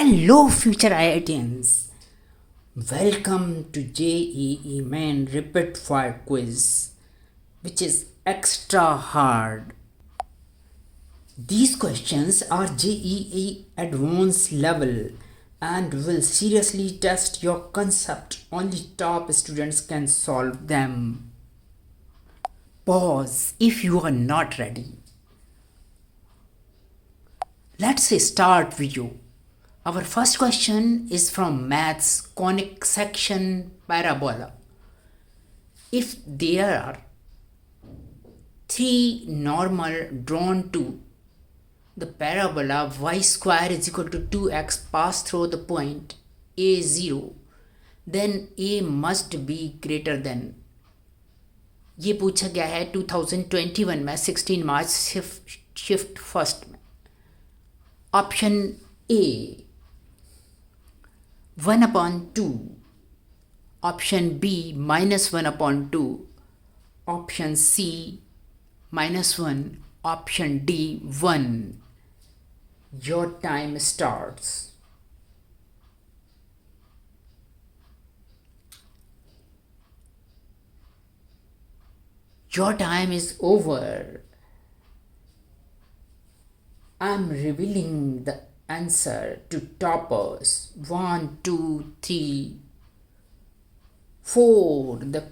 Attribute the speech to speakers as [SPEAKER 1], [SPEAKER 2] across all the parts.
[SPEAKER 1] Hello future IITians, welcome to JEE Main Rapid Fire Quiz, which is extra hard. These questions are JEE Advanced level and will seriously test your concept. Only top students can solve them. Pause if you are not ready. Let's start video. Our first question is from Maths Conic Section Parabola. If there are three normal drawn to the parabola y square is equal to 2x pass through the point A0, then A must be greater than. ये पूछा गया है 2021 में 16 March shift first में. Option A 1/2, option B -1/2, option C -1, option D 1. Your time starts. Your time is over. I'm revealing the answer to toppers. 1, 2, 3, 4. The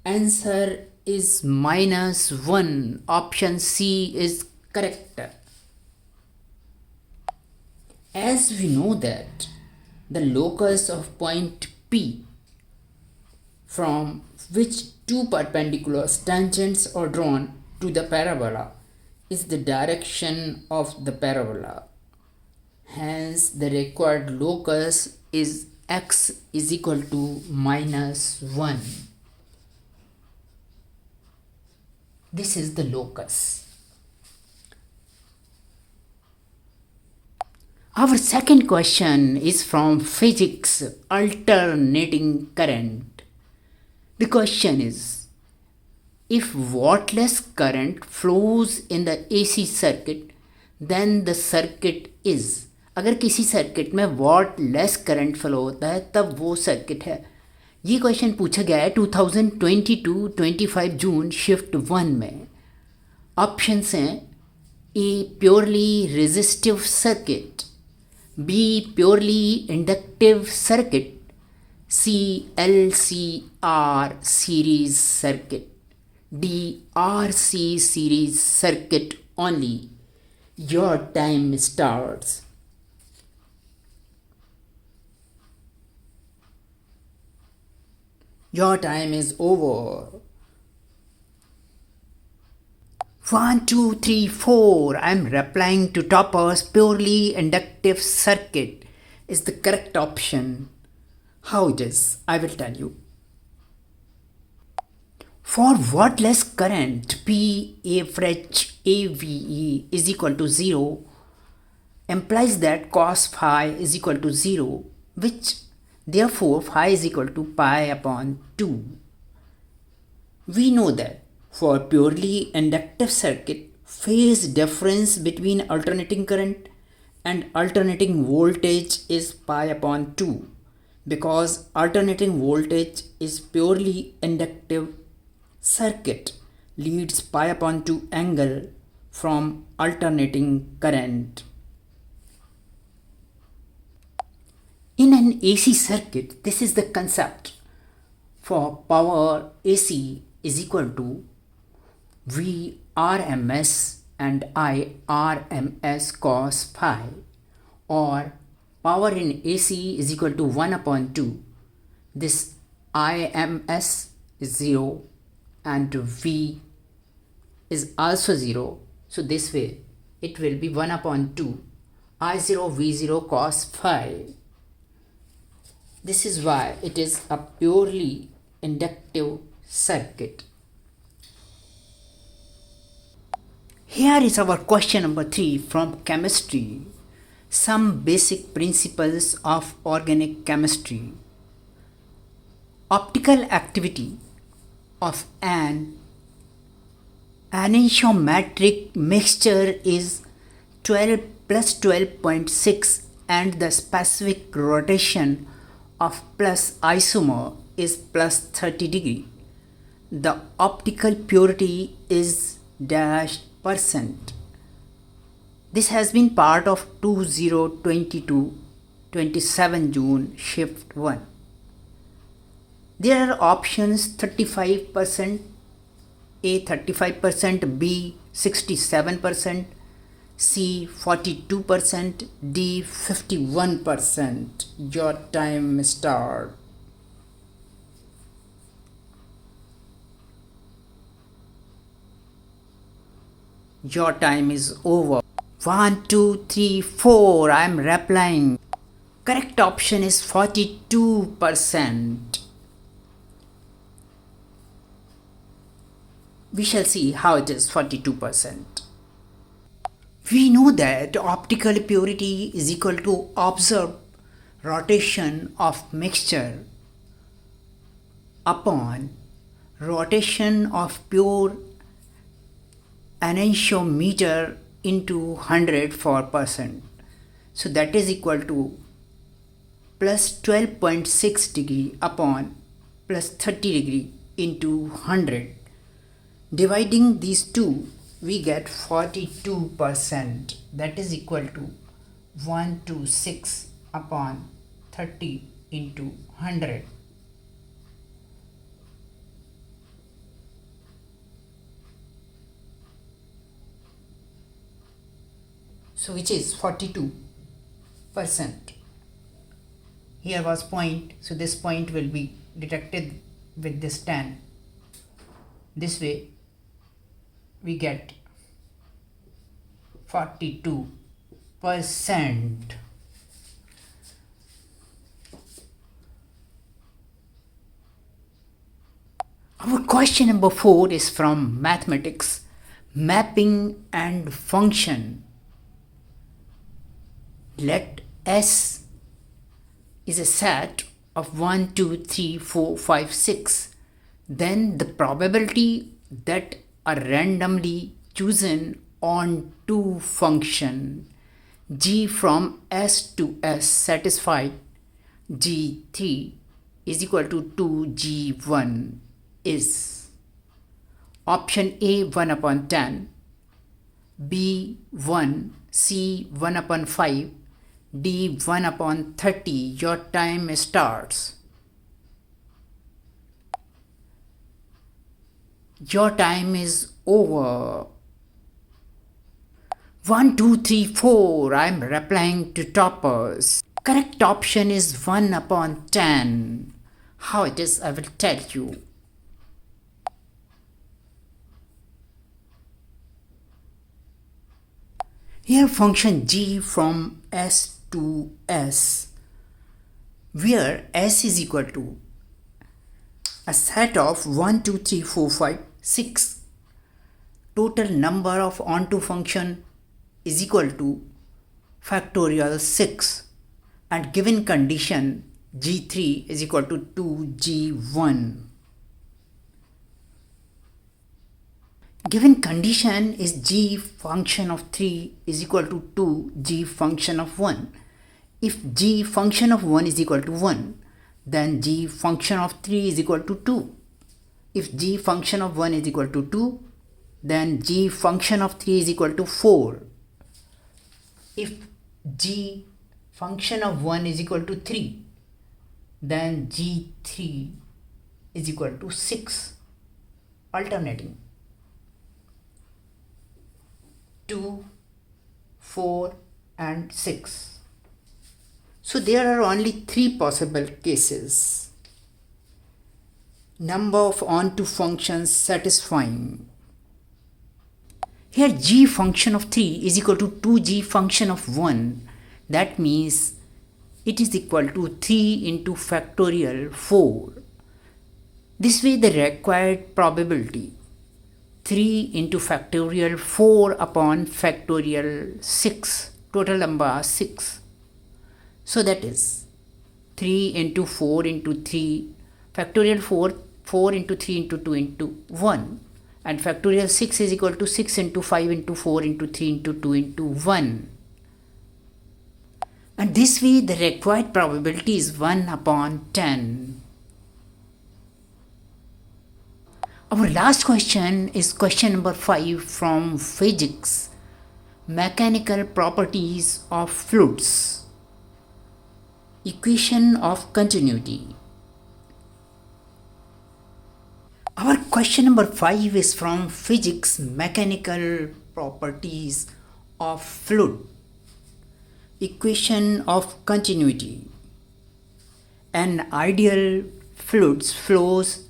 [SPEAKER 1] answer is -1. Option C is correct. As we know that the locus of point P from which two perpendicular tangents are drawn to the parabola is the direction of the parabola. Hence, the required locus is x is equal to -1. This is the locus. Our second question is from Physics Alternating Current. The question is, if wattless current flows in the AC circuit, then the circuit is. अगर किसी circuit में what less current flow होता है तब वो circuit है. ये question पूछा गया है 2022-25 जून शिफ्ट 1 में. ऑप्शंस हैं A purely resistive circuit, B purely inductive circuit, C LCR series circuit, D RC series circuit only. Your time starts. Your time is over. 1, 2, 3, 4. I'm replying to toppers. Purely inductive circuit is the correct option. How it is, I will tell you. For wattless current, P average AVE is equal to 0 implies that cos phi is equal to 0, which therefore phi is equal to pi/2. We know that for purely inductive circuit, phase difference between alternating current and alternating voltage is pi/2 because alternating voltage is purely inductive circuit leads pi/2 angle from alternating current. In an AC circuit, this is the concept. For power, AC is equal to Vrms and Irms cos phi, or power in AC is equal to 1/2. This Ims is 0 and V is also 0. So this way it will be 1/2 I0 V0 cos phi. This is why it is a purely inductive circuit. Here is our question number 3 from chemistry. Some basic principles of organic chemistry. Optical activity of an enantiometric mixture is 12 plus 12.6 and the specific rotation of plus isomer is plus 30 degree. The optical purity is dash %. This has been part of 2022-27 June shift 1. There are options 35%, A 35%, B 67%, C 42%, D 51%. Your time start. Your time is over. 1, 2, 3, 4. I am replying. Correct option is 42%. We shall see how it is 42%. We know that optical purity is equal to observed rotation of mixture upon rotation of pure enantiometer into 100 for percent. So that is equal to plus 12.6 degree upon plus 30 degree into 100. Dividing these two, we get 42%. That is equal to 126 upon 30 into 100. So which is 42%. Here was point, so this point will be detected with this 10. This way we get 42%. Our question number 4 is from mathematics, mapping and function. Let S is a set of 1, 2, 3, 4, 5, 6. Then the probability that a randomly chosen onto function G from S to S satisfied G3 is equal to 2G1 is option A 1 upon 10, B 1, C 1 upon 5, D 1 upon 30. Your time starts. Your time is over. 1, 2, 3, 4. I am replying to toppers. Correct option is 1 upon 10. How it is, I will tell you. Here function G from S to S, where S is equal to a set of 1, 2, 3, 4, 5, 6. Total number of onto function is equal to factorial 6, and given condition G3 is equal to 2G1. Given condition is G function of 3 is equal to 2G function of 1. If G function of 1 is equal to 1, then G function of 3 is equal to 2. If G function of 1 is equal to 2, then G function of 3 is equal to 4. If G function of 1 is equal to 3, then G3 is equal to 6. Alternating 2, 4 and 6. So there are only 3 possible cases. Number of onto functions satisfying. Here G function of 3 is equal to 2G function of 1. That means it is equal to 3 into factorial 4. This way the required probability 3 into factorial 4 upon factorial 6. Total number 6. So that is 3 into 4 into 3 factorial 4 into 3 into 2 into 1, and factorial 6 is equal to 6 into 5 into 4 into 3 into 2 into 1. And this way the required probability is 1 upon 10. Our last question is question number 5 from physics. Mechanical properties of fluids. Equation of continuity. Our question number 5 is from physics. Mechanical properties of fluid. Equation of continuity. An ideal fluid flows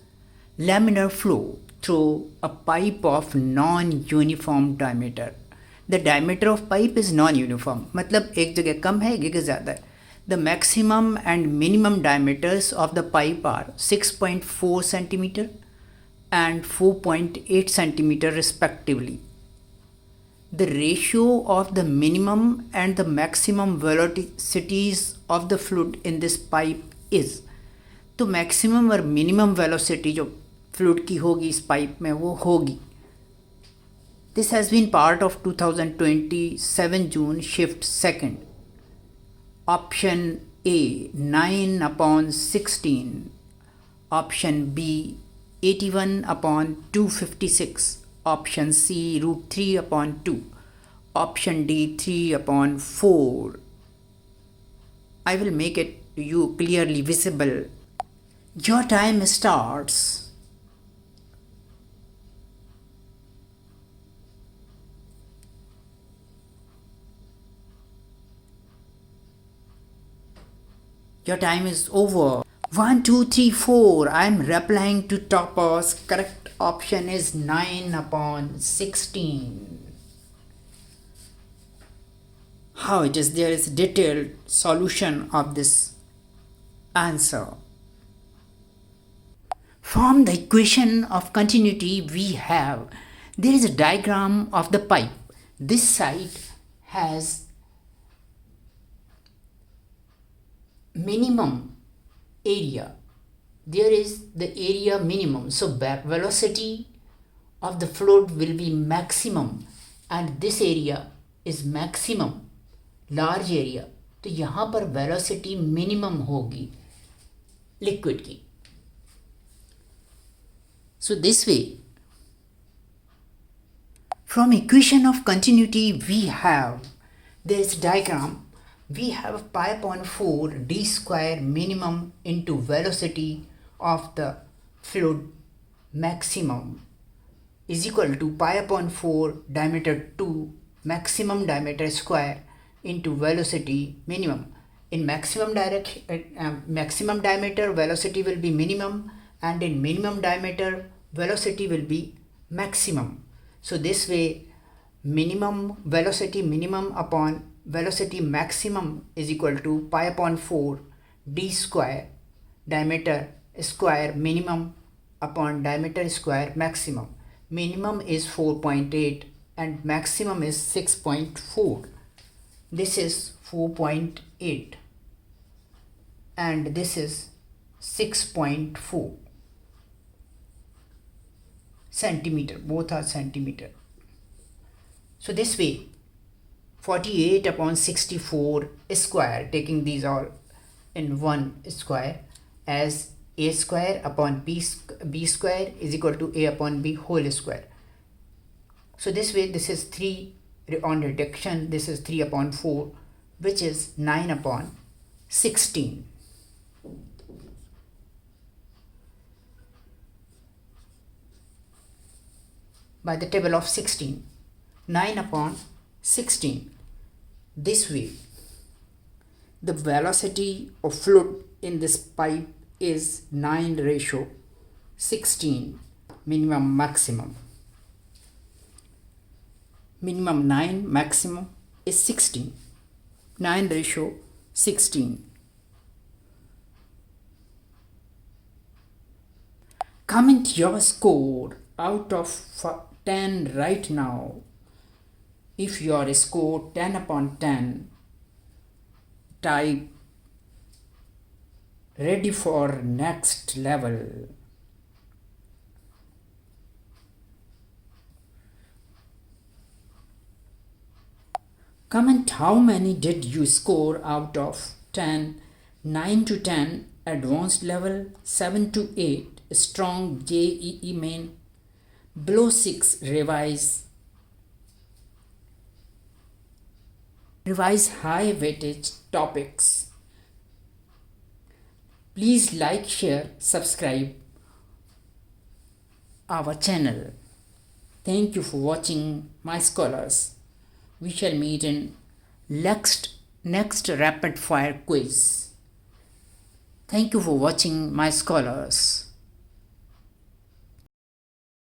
[SPEAKER 1] laminar flow through a pipe of non-uniform diameter. The diameter of pipe is non-uniform, मतलब एक जगह कम है, एक जगह ज़्यादा है. The maximum and minimum diameters of the pipe are 6.4 centimeter and 4.8 centimeter respectively. The ratio of the minimum and the maximum velocities of the fluid in this pipe is, तो maximum और minimum velocity जो fluid की होगी इस pipe में वो होगी. This has been part of 2020 7 June shift 2nd. Option A 9 upon 16. Option B 81 upon 256. Option C root 3 upon 2. Option D 3 upon 4. I will make it to you clearly visible. Your time starts. Your time is over. 1, 2, 3, 4. I am replying to toppers. Correct option is 9 upon 16. How it is? There is detailed solution of this answer. From the equation of continuity we have, there is a diagram of the pipe. This side has minimum area. There is the area minimum, so velocity of the fluid will be maximum and this area is maximum, large area. तो यहाँ पर velocity minimum होगी liquid की. So this way, from equation of continuity we have, there is diagram. We have pi upon 4 d square minimum into velocity of the fluid maximum is equal to pi upon 4 diameter 2 maximum diameter square into velocity minimum. In maximum diameter velocity will be minimum, and in minimum diameter velocity will be maximum. So this way minimum velocity minimum upon velocity maximum is equal to pi upon 4 d square diameter square minimum upon diameter square maximum. Minimum is 4.8 and maximum is 6.4. This is 4.8 and this is 6.4 centimeter. Both are centimeter. So this way 48 upon 64 square, taking these all in one square, as a square upon b square is equal to a upon b whole square. So this way this is 3 on reduction, this is 3 upon 4, which is 9 upon 16. By the table of 16, 9 upon 16. This way the velocity of fluid in this pipe is 9 ratio 16 minimum maximum. Minimum 9, maximum is 16. 9 ratio 16. Comment your score out of 10 right now. If your score 10 upon 10, type ready for next level. Comment how many did you score out of 10, 9 to 10 advanced level, 7 to 8 strong JEE main, below 6 revise high weightage topics. Please like, share, subscribe our channel. Thank you for watching my scholars. We shall meet in next rapid fire quiz. Thank you for watching my scholars.